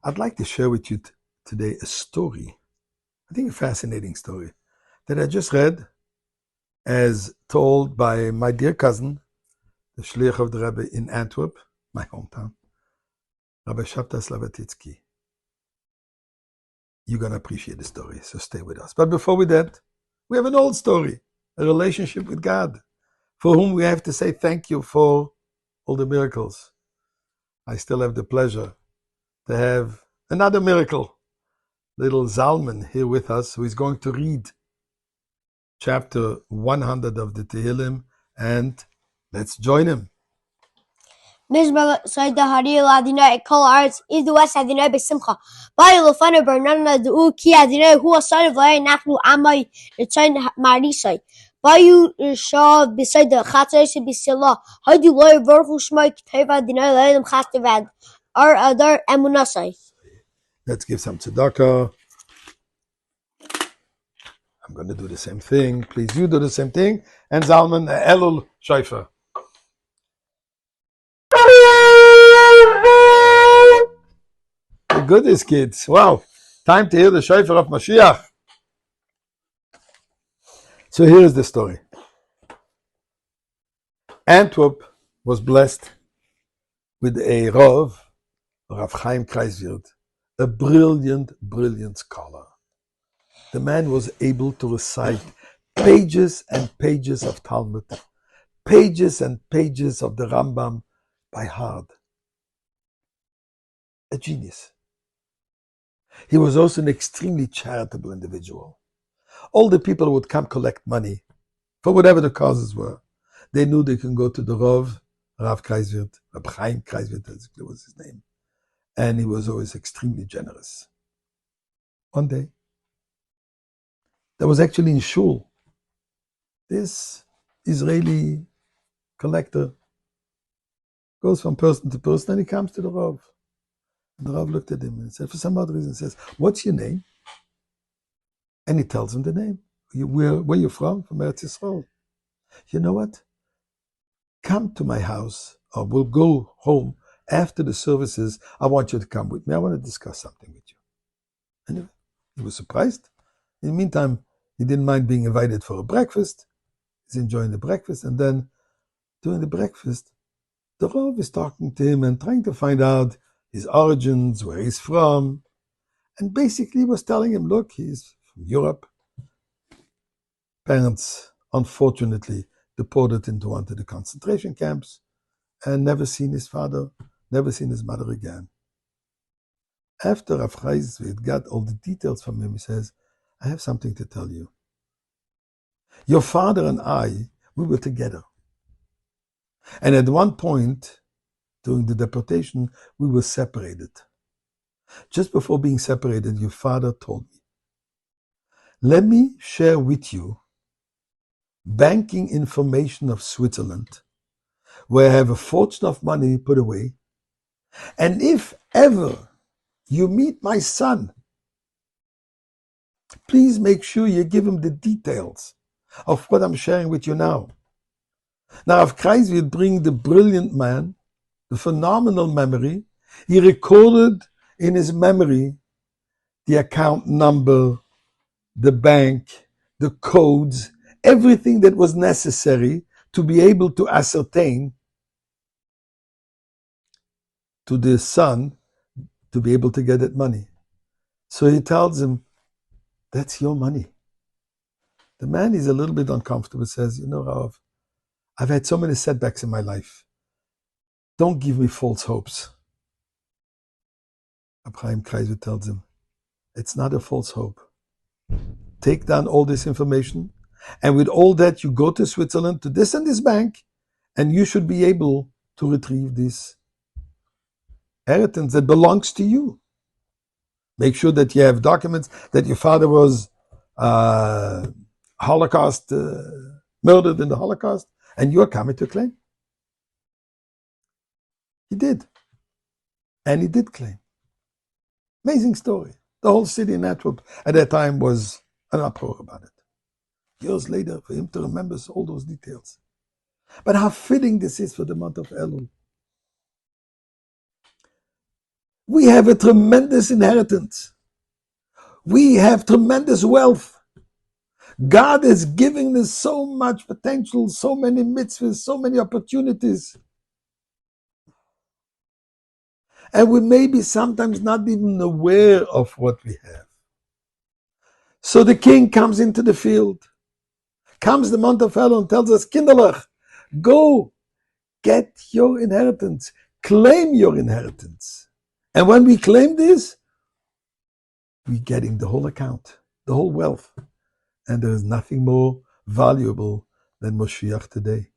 I'd like to share with you today a story, I think a fascinating story, that I just read as told by my dear cousin, the Shliach of the Rebbe in Antwerp, my hometown, Rabbi Shabtai Slavatitsky. You're going to appreciate the story, so stay with us. But before we that, we have an old story, a relationship with God, for whom we have to say thank you for all the miracles. I still have the pleasure to have another miracle, little Zalman here with us, who is going to read chapter 100 of the Tehillim, and let's join him. Mizbah Saida Haril Adina Kol Arts is the West Adina Besimcha. By Lofana Bernana the Uki Adina who was son of Lay Nachnu Amai the Chain Marisai. By you Shaw beside the Khatas Bisilla. How do you lawyer Verfu Schmike Teva Dina Lam Khastavad or other Emunasai? Let's give some tzedakah. I'm going to do the same thing. Please, you do the same thing. And Zalman Elul Shaifa. Goodness, kids. Wow. Time to hear the Shaifa of Mashiach. So here is the story. Antwerp was blessed with a Rav Chaim Kreiswirt, a brilliant scholar. The man was able to recite pages and pages of Talmud, pages and pages of the Rambam by heart. A genius. He was also an extremely charitable individual. All the people who would come collect money for whatever the causes were, they knew they can go to the Rav Kreiswirt, Rabbi Chaim Kreiswirt, that was his name. And he was always extremely generous. One day, there was actually in Shul, this Israeli collector goes from person to person and he comes to the Rav. And the Rav looked at him and said, for some odd reason, says, what's your name? And he tells him the name. Where you from? From Eretz Yisrael. You know what? Come to my house, or we'll go home after the services. I want you to come with me. I want to discuss something with you. Anyway, he was surprised. In the meantime, he didn't mind being invited for a breakfast. He's enjoying the breakfast. And then during the breakfast, the Rav is talking to him and trying to find out his origins, where he's from. And basically was telling him, look, he's from Europe. Parents, unfortunately, deported into one of the concentration camps and never seen his father, never seen his mother again. After Rav Chaim got all the details from him, he says, I have something to tell you. Your father and I, we were together. And at one point, during the deportation, we were separated. Just before being separated, your father told me, let me share with you banking information of Switzerland, where I have a fortune of money put away. And if ever you meet my son, please make sure you give him the details of what I'm sharing with you now. Now, Rav Kreis will bring the brilliant man, the phenomenal memory. He recorded in his memory the account number, the bank, the codes, everything that was necessary to be able to ascertain to the son to be able to get that money. So he tells him, that's your money. The man is a little bit uncomfortable, says, you know, Rav, I've had so many setbacks in my life. Don't give me false hopes. Chaim Kreiswirt tells him, it's not a false hope. Take down all this information, and with all that, you go to Switzerland, to this and this bank, and you should be able to retrieve this inheritance that belongs to you. Make sure that you have documents that your father was Holocaust, murdered in the Holocaust, and you are coming to claim. He did. And he did claim. Amazing story. The whole city in Antwerp at that time was an uproar about it. Years later, for him to remember all those details. But how fitting this is for the month of Elul. We have a tremendous inheritance. We have tremendous wealth. God is giving us so much potential, so many mitzvahs, so many opportunities. And we may be sometimes not even aware of what we have. So the king comes into the field, comes the month of Elul and tells us, Kinderlach, go get your inheritance, claim your inheritance. And when we claim this, we're getting the whole account, the whole wealth. And there is nothing more valuable than Moshiach today.